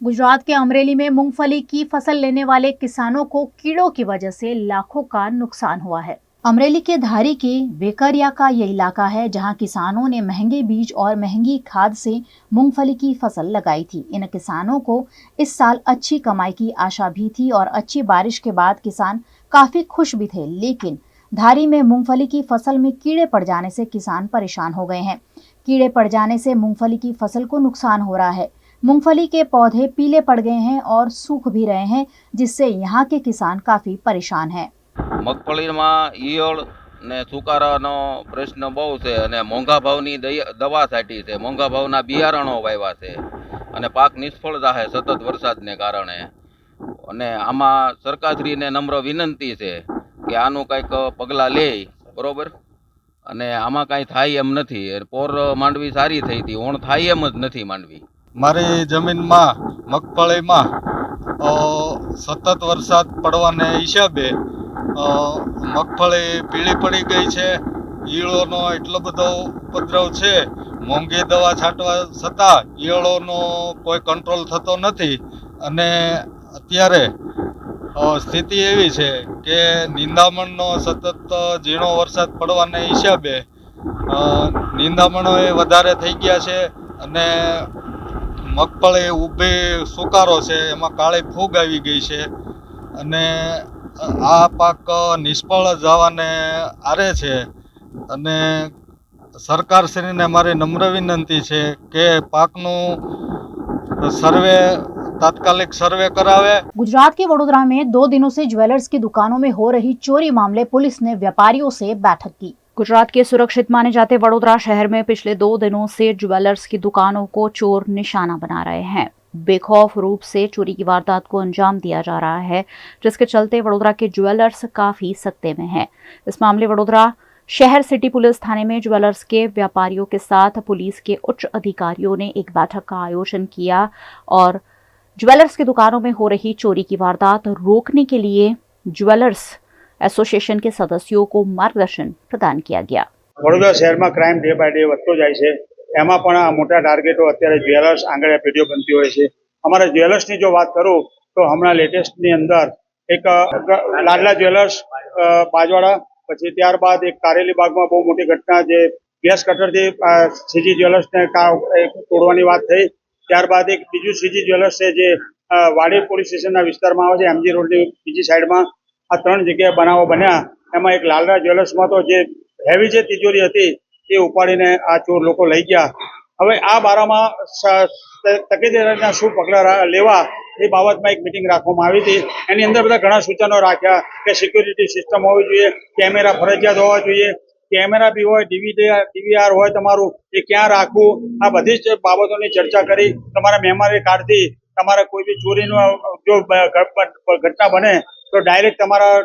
गुजरात के अमरेली में मूंगफली की फसल लेने वाले किसानों को कीड़ों की वजह से लाखों का नुकसान हुआ है। अमरेली के धारी के वेकरिया का ये इलाका है जहां किसानों ने महंगे बीज और महंगी खाद से मूंगफली की फसल लगाई थी। इन किसानों को इस साल अच्छी कमाई की आशा भी थी और अच्छी बारिश के बाद किसान काफी खुश भी थे, लेकिन धारी में मूंगफली की फसल में कीड़े पड़ जाने से किसान परेशान हो गए हैं। कीड़े पड़ जाने से मूंगफली की फसल को नुकसान हो रहा है। मूंगफली के पौधे पीले पड़ गए हैं और सूख भी रहे हैं, जिससे यहाँ के किसान काफी परेशान हैं। મગફળીમાં ઈયળ ને સુકારાનો પ્રશ્ન બહુ છે અને મોંઘા ભાવની દવા છાંટી છે, મોંઘા ભાવના બિયારણો વાવ્યા છે અને પાક નિષ્ફળ જાય સતત વરસાદને કારણે। અને આમાં સરકારશ્રીને નમ્ર વિનંતી છે કે આનું કંઈક પગલાં લે, બરોબર। અને આમાં કાંઈ થાય એમ નથી। પોર માંડવી સારી થઈ હતી, ઓણ થાય એમ જ નથી માંડવી। મારી જમીનમાં મગફળીમાં સતત વરસાદ પડવાને હિસાબે મગફળી પીળી પડી ગઈ છે। ઈયળોનો એટલો બધો ઉપદ્રવ છે, મોંઘી દવા છાંટવા છતાં ઈયળોનો કોઈ કંટ્રોલ થતો નથી। અને અત્યારે સ્થિતિ એવી છે કે નિંદામણનો સતત ઝીણો વરસાદ પડવાને હિસાબે નિંદામણો એ વધારે થઈ ગયા છે અને મગફળી ઊભી સુકારો છે, એમાં કાળી ફૂગ આવી ગઈ છે અને આ પાક નિષ્ફળ જવાને આરે છે। અને સરકારશ્રીને મારી નમ્ર વિનંતી છે કે પાકનું સર્વે तात्कालिक सर्वे करावे। गुजरात के वडोदरा में 2 दिनों से ज्वेलर्स की दुकानों में हो रही चोरी मामले पुलिस ने व्यापारियों से बैठक की। गुजरात के सुरक्षित माने जाते वडोदरा शहर में पिछले 2 दिनों से ज्वेलर्स की दुकानों को चोर निशाना बना रहे हैं। बेखौफ रूप से चोरी की वारदात को अंजाम दिया जा रहा है, जिसके चलते वडोदरा के ज्वेलर्स काफी सख्ते में हैं। इस मामले वडोदरा शहर सिटी पुलिस थाने में ज्वेलर्स के व्यापारियों के साथ पुलिस के उच्च अधिकारियों ने एक बैठक का आयोजन किया और ज्वेलर्स की दुकानों में हो रही चोरी की वारदात रोकने के लिए ज्वेलर्स एसोसिएशन के सदस्यों को मार्गदर्शन प्रदान किया गया। वडोदरा शहर में क्राइम डे बाय डे વધતો જાય છે, એમાં પણ આ મોટા ટાર્ગેટો અત્યારે જ્વેલર્સ આંગળીયા પેઢીઓ બનતી હોય છે। અમારા જ્વેલર્સની જો વાત કરું તો હમણાં લેટેસ્ટની અંદર એક લાડલા જ્વેલર્સ બાજવાડા, પછી ત્યારબાદ એક કારેલી બાગમાં બહુ મોટી ઘટના જે ગેસ કટરથી સીજી જ્વેલર્સને તોડવાની વાત થઈ। ત્યારબાદ એક બીજું સીજી જ્વેલર્સ છે જે વાડી પોલીસ સ્ટેશનના વિસ્તારમાં આવે છે, એમજી રોડની બીજી સાઈડમાં। આ 3 જગ્યાએ બનાવો બન્યા। એમાં એક લાલરા જ્વેલર્સમાં તો જે હેવી જે તિજોરી હતી એ ઉપાડીને આ ચોર લોકો લઈ ગયા। હવે આ બારામાં તકેદારીના શું પગલાં લેવા એ બાબતમાં એક મીટિંગ રાખવામાં આવી હતી। એની અંદર બધા ઘણા સૂચનો રાખ્યા કે સિક્યુરિટી સિસ્ટમ હોવી જોઈએ, કેમેરા ફરજિયાત હોવા જોઈએ, કેમેરા બી હોય, ડીવીઆર હોય તમારું એ ક્યાં રાખવું, આ બધી જ બાબતોની ચર્ચા કરી। તમારા મેમરી કાર્ડથી તમારે કોઈ બી ચોરીનો જો ઘટના બને તો ડાયરેક્ટ તમારા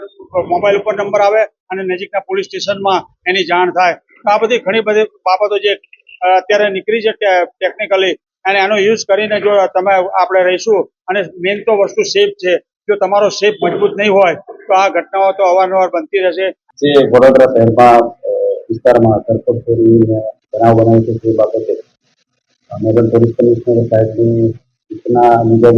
મોબાઈલ ઉપર નંબર આવે અને નજીકના પોલીસ સ્ટેશનમાં એની જાણ થાય। આ બધી ઘણી બધી બાબતો જે અત્યારે નીકળી છે ટેકનિકલી, અને આનો યુઝ કરીને જો તમે આપણે રહીશું અને મેઇન તો વસ્તુ સેફ છે, જો તમારો સેફ મજબૂત નહીં હોય તો આ ઘટનાઓ તો અવારનવાર બનતી રહેશે। જે વડોદરા શહેરમાં વિસ્તારમાં ધરપકડ ચોરીને બનાવ બનાવ્યો છે તે બાબતે નગર પોલીસ કમિશનર સાહેબની સૂચના મુજબ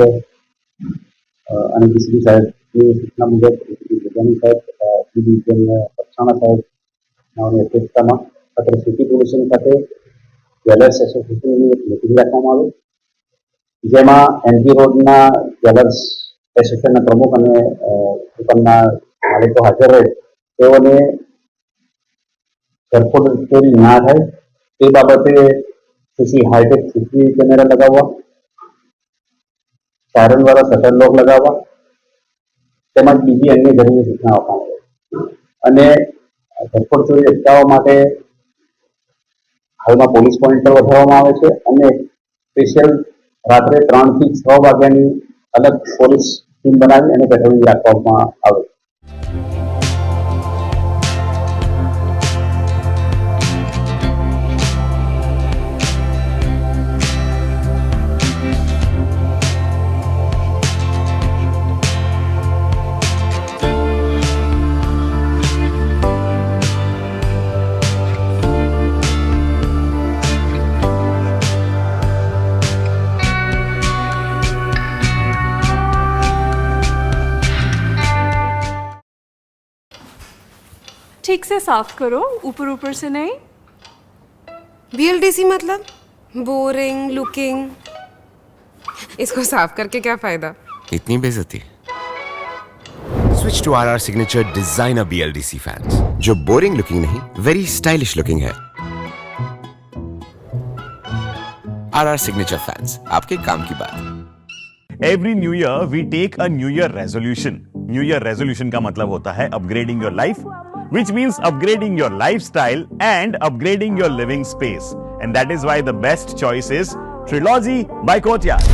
અને ડીસીપી સાહેબની સૂચના મુજબ ગજાની સાહેબ તથા ડીવીઝન પક્ષાણા સાહેબની અધ્યક્ષતામાં અત્રે સિટી પોલીસ ખાતે જ્વેલર્સ એસોસિએશનની એક મિટિંગ રાખવામાં આવી, જેમાં એમજી રોડના જ્વેલર્સ એસોસિએશનના પ્રમુખ અને દુકાનના માલિકો હાજર રહે તેઓને ધરપકડ ચોરી ના થાય તે બાબતે હાઈટેક સીસીટીવી કેમેરા લગાવવા, સાયરન દ્વારા શટર લોક લગાવવા તેમજ બીજી અન્ય જરૂરી સૂચના આપવામાં આવી। અને ધરપકડ ચોરી અટકાવવા માટે હાલમાં પોલીસ પોઈન્ટ પર વધારવામાં આવે છે અને સ્પેશિયલ રાત્રે 3 થી 6 વાગ્યાની અલગ પોલીસ ટીમ બનાવી અને પેટ્રોલિંગ રાખવામાં આવે। ठीक से साफ करो, ऊपर ऊपर से नहीं। BLDC मतलब बोरिंग लुकिंग। इसको साफ करके क्या फायदा? इतनी बेइज्जती। Switch to RR signature designer BLDC fans, जो बोरिंग लुकिंग नहीं, वेरी स्टाइलिश लुकिंग है। RR सिग्नेचर फैंस, आपके काम की बात। Every new year we take a new year resolution. New year resolution का मतलब होता है upgrading your life, which means upgrading your lifestyle and upgrading your living space. And that is why the best choice is Trilogy by Courtyard.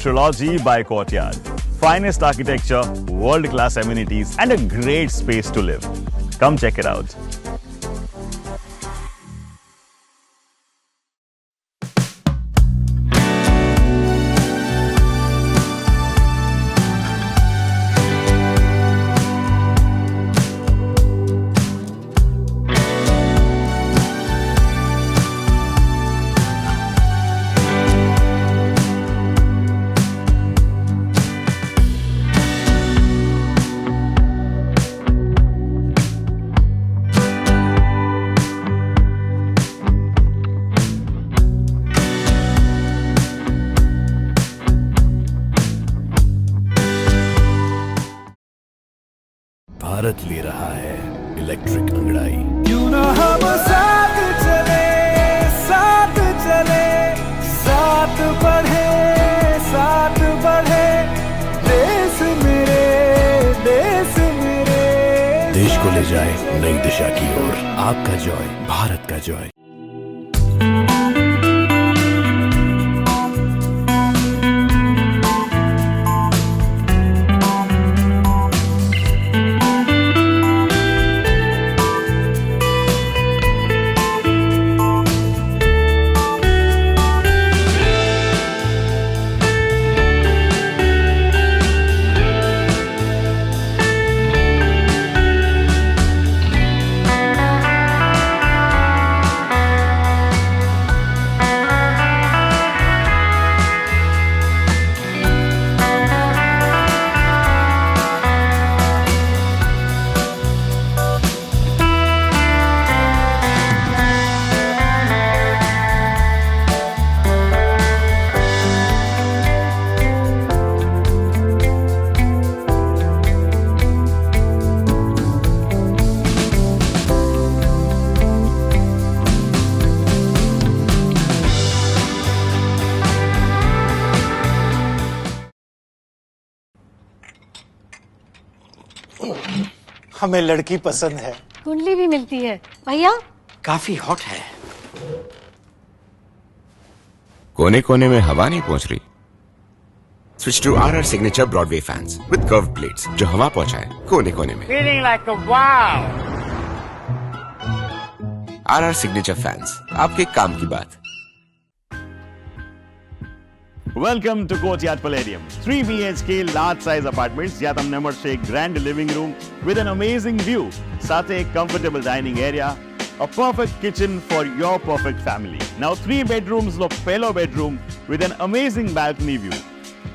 Trilogy by Courtyard. Finest architecture, world-class amenities, and a great space to live. Come check it out. Bharat ले रहा है electric अंगड़ाई। क्यों ना हम साथ चले, साथ चले, साथ बढ़े, साथ बढ़े, देश मेरे, देश मेरे। देश को ले जाए नई दिशा की ओर। आपका जॉय, भारत का जॉय। हमें लड़की पसंद है। कुंडली भी मिलती है भैया। काफी हॉट है। कोने कोने में हवा नहीं पहुंच रही। Switch to RR signature Broadway fans with curve plates, जो हवा पहुंचाए कोने कोने में। Feeling like a wow. RR signature fans, आपके काम की बात। Welcome to Courtyard Palladium. 3 BHK large size apartments જ્યાં તમને મળશે એક grand living room with an amazing view, સાથે એક comfortable dining area, a perfect kitchen for your perfect family. Now 3 bedrooms નો પહેલો bedroom with an amazing balcony view.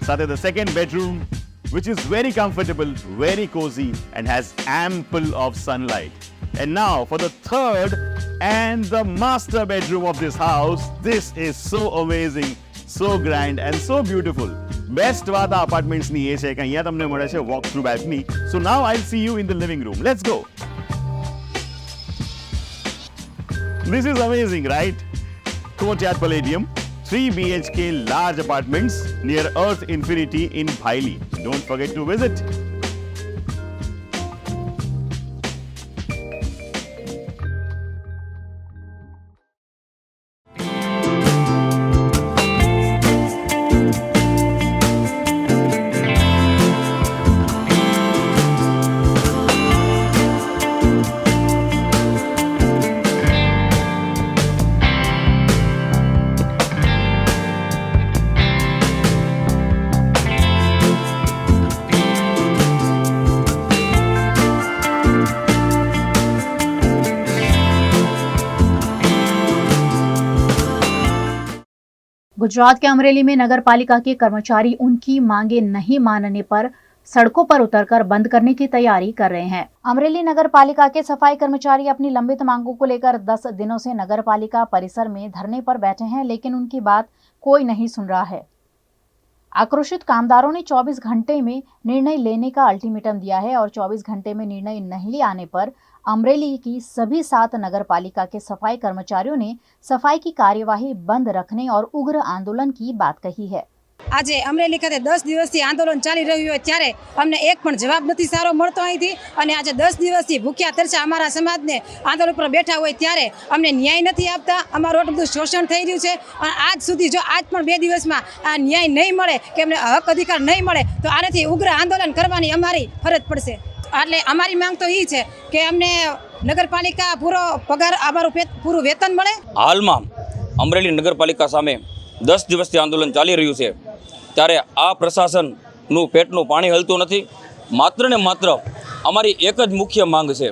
સાથે the second bedroom which is very comfortable, very cozy and has ample of sunlight. And now for the third and the master bedroom of this house. This is so amazing, so grand and so beautiful. Best વાત આ apartments ની એ છે કે અહીંયા તમને મળે છે walk through balcony. So now I'll see you in the living room. Let's go. This is amazing, right? Courtyard Palladium, 3 BHK large apartments near Earth Infinity in Bhaili. Don't forget to visit. Gujarat के अमरेली में नगर पालिका के कर्मचारी उनकी मांगे नहीं मानने पर सड़कों पर उतरकर बंद करने की तैयारी कर रहे हैं। अमरेली नगर पालिका के सफाई कर्मचारी अपनी लंबित मांगों को लेकर 10 दिनों से नगर पालिका परिसर में धरने पर बैठे हैं, लेकिन उनकी बात कोई नहीं सुन रहा है। आक्रोशित कामदारों ने 24 घंटे में निर्णय लेने का अल्टीमेटम दिया है और 24 घंटे में निर्णय नहीं आने पर अमरेली की सभी 7 नगर पालिका के सफाई कर्मचारियों ने सफाई की कार्यवाही बंद रखने और उग्र आंदोलन की बात कही है। આજે અમરેલી ખાતે 10 દિવસથી આંદોલન ચાલી રહ્યું હોય ત્યારે અમને એક પણ જવાબ નથી સારો મળતો અહીંથી અને આજે 10 દિવસથી ભૂખ્યા તરસ્યા અમારા સમાજને આંદોલન પર બેઠા હોય ત્યારે અમને ન્યાય નથી આપતા। અમારું એટલું બધું શોષણ થઈ રહ્યું છે અને આજ સુધી જો આજ પણ 2 દિવસમાં આ ન્યાય નહીં મળે કે અમને હક અધિકાર નહીં મળે તો આનાથી ઉગ્ર આંદોલન કરવાની અમારી ફરજ પડશે। એટલે અમારી માંગ તો એ છે કે અમને નગરપાલિકા પૂરો પગાર અમારું પૂરું વેતન મળે। હાલમાં અમરેલી નગરપાલિકા સામે 10 દિવસથી આંદોલન ચાલી રહ્યું છે ત્યારે આ પ્રશાસનનું પેટનું પાણી હલતું નથી। માત્ર ને માત્ર અમારી એક જ મુખ્ય માંગ છે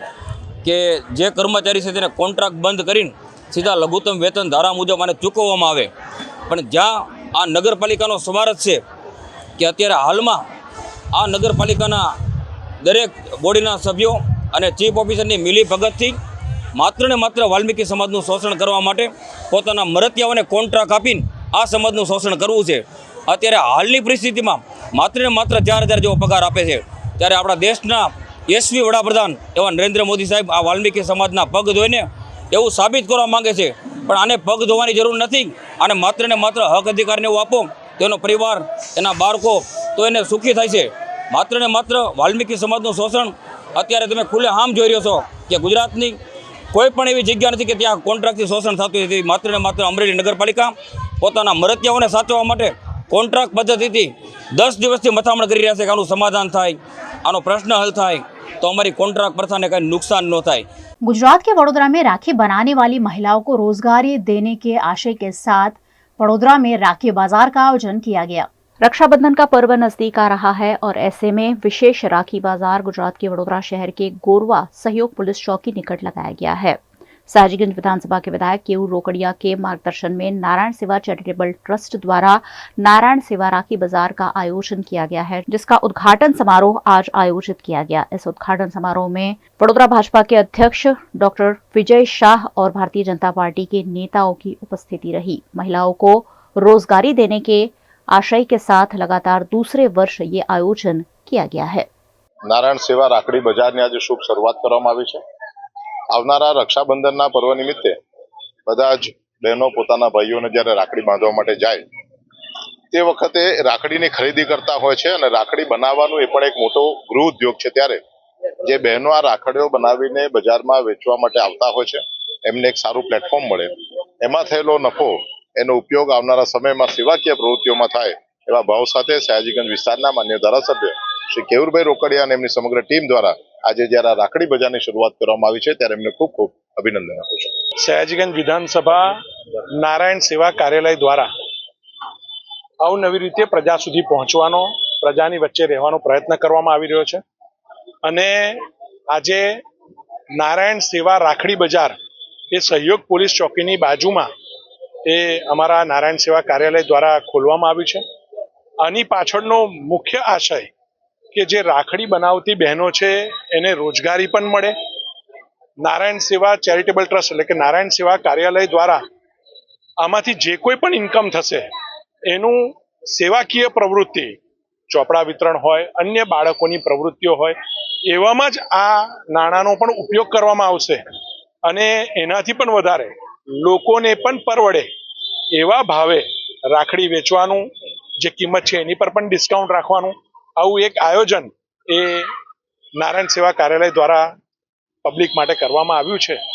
કે જે કર્મચારી છે તેને કોન્ટ્રાક્ટ બંધ કરીને સીધા લઘુત્તમ વેતન ધારા મુજબ આને ચૂકવવામાં આવે। પણ જ્યાં આ નગરપાલિકાનો સ્વાર્થ છે કે અત્યારે હાલમાં આ નગરપાલિકાના દરેક બોડીના સભ્યો અને ચીફ ઓફિસરની મિલીભગતથી માત્ર ને માત્ર વાલ્મીકી સમાજનું શોષણ કરવા માટે પોતાના મરતિયાઓને કોન્ટ્રાક્ટ આપીને આ સમાજનું શોષણ કરવું છે। અત્યારે હાલની પરિસ્થિતિમાં માત્ર ને માત્ર 4000 જેવો પગાર આપે છે ત્યારે આપણા દેશના યશસ્વી વડાપ્રધાન એવા નરેન્દ્ર મોદી સાહેબ આ વાલ્મીકી સમાજના પગ ધોઈને એવું સાબિત કરવા માંગે છે, પણ આને પગ ધોવાની જરૂર નથી। આને માત્ર ને માત્ર હક અધિકારને એવું આપો તો એનો પરિવાર, એના બાળકો તો એને સુખી થાય છે। માત્ર ને માત્ર વાલ્મીકી સમાજનું શોષણ અત્યારે તમે ખુલ્લે આમ જોઈ રહ્યો છો કે ગુજરાતની કોઈ પણ એવી જગ્યા નથી કે ત્યાં કોન્ટ્રાક્ટથી શોષણ થતું નથી। માત્ર ને માત્ર અમરેલી નગરપાલિકા પોતાના મરતિયાઓને સાચવવા માટે કોન્ટ્રાક્ટ પદ્ધતિથી 10 દિવસથી મથામણ કરી રહ્યા છે કે આનું સમાધાન થાય, આનો પ્રશ્ન हल થાય तो हमारी कॉन्ट्रैक्ट प्रथा ने कहीं नुकसान न થાય। गुजरात के वडोदरा में राखी बनाने वाली महिलाओं को रोजगारी देने के आशय के साथ वडोदरा में राखी बाजार का आयोजन किया गया। रक्षाबंधन का पर्व नजदीक आ रहा है और ऐसे में विशेष राखी बाजार गुजरात के वडोदरा शहर के गोरवा सहयोग पुलिस चौकी निकट लगाया गया है। सयाजीगंज विधानसभा के विधायक केयू रोकड़िया के मार्गदर्शन में नारायण सेवा चैरिटेबल ट्रस्ट द्वारा नारायण सेवा राखी बाजार का आयोजन किया गया है, जिसका उद्घाटन समारोह आज आयोजित किया गया। इस उद्घाटन समारोह में वडोदरा भाजपा के अध्यक्ष डॉक्टर विजय शाह और भारतीय जनता पार्टी के नेताओं की उपस्थिति रही। महिलाओं को रोजगारी देने के आशय के साथ लगातार दूसरे वर्ष ये आयोजन किया गया है। नारायण सेवा राखड़ी बजार ने आज शुभ शुरुआत કરવામાં આવી છે। આવનારા રક્ષાબંધનના પર્વ નિમિત્તે બધા જ બહેનો પોતાના ભાઈઓને જ્યારે રાખડી બાંધવા માટે જાય તે વખતે રાખડીની ખરીદી કરતા હોય છે અને રાખડી બનાવવાનું એ પણ એક મોટો ગૃહ ઉદ્યોગ છે। ત્યારે જે બહેનો આ રાખડીઓ બનાવીને બજારમાં વેચવા માટે આવતા હોય છે એમને એક સારું પ્લેટફોર્મ મળે, એમાં થયેલો નફો એનો ઉપયોગ આવનારા સમયમાં સેવાકીય પ્રવૃત્તિઓમાં થાય એવા ભાવ સાથે સયાજીગંજ વિસ્તારના માન્ય ધારાસભ્ય શ્રી કેયુરભાઈ રોકડિયા અને એમની સમગ્ર ટીમ દ્વારા આજે જ્યારે રાખડી બજારની શરૂઆત કરવામાં આવી છે ત્યારે એમને ખૂબ ખૂબ અભિનંદન આપું છું। સયાજીગંજ વિધાનસભા નારાયણ સેવા કાર્યાલય દ્વારા અવનવી રીતે પ્રજા સુધી પહોંચવાનો, પ્રજાની વચ્ચે રહેવાનો પ્રયત્ન કરવામાં આવી રહ્યો છે અને આજે નારાયણ સેવા રાખડી બજાર એ સહયોગ પોલીસ ચોકીની બાજુમાં એ અમારા નારાયણ સેવા કાર્યાલય દ્વારા ખોલવામાં આવ્યું છે। આની પાછળનો મુખ્ય આશય કે જે રાખડી બનાવતી બહેનો છે એને રોજગારી પણ મળે। નારાયણ સેવા ચેરિટેબલ ટ્રસ્ટ એટલે કે નારાયણ સેવા કાર્યાલય દ્વારા આમાંથી જે કોઈ પણ ઇન્કમ થશે એનું સેવાકીય પ્રવૃત્તિ, ચોપડા વિતરણ હોય, અન્ય બાળકોની પ્રવૃત્તિઓ હોય, એવામાં જ આ નાણાંનો પણ ઉપયોગ કરવામાં આવશે અને એનાથી પણ વધારે લોકોને પણ પરવડે એવા ભાવે રાખડી વેચવાનું, જે કિંમત છે એની પર પણ ડિસ્કાઉન્ટ રાખવાનું આવું એક આયોજન એ નારાયણ સેવા કાર્યાલય દ્વારા પબ્લિક માટે કરવામાં આવ્યું છે।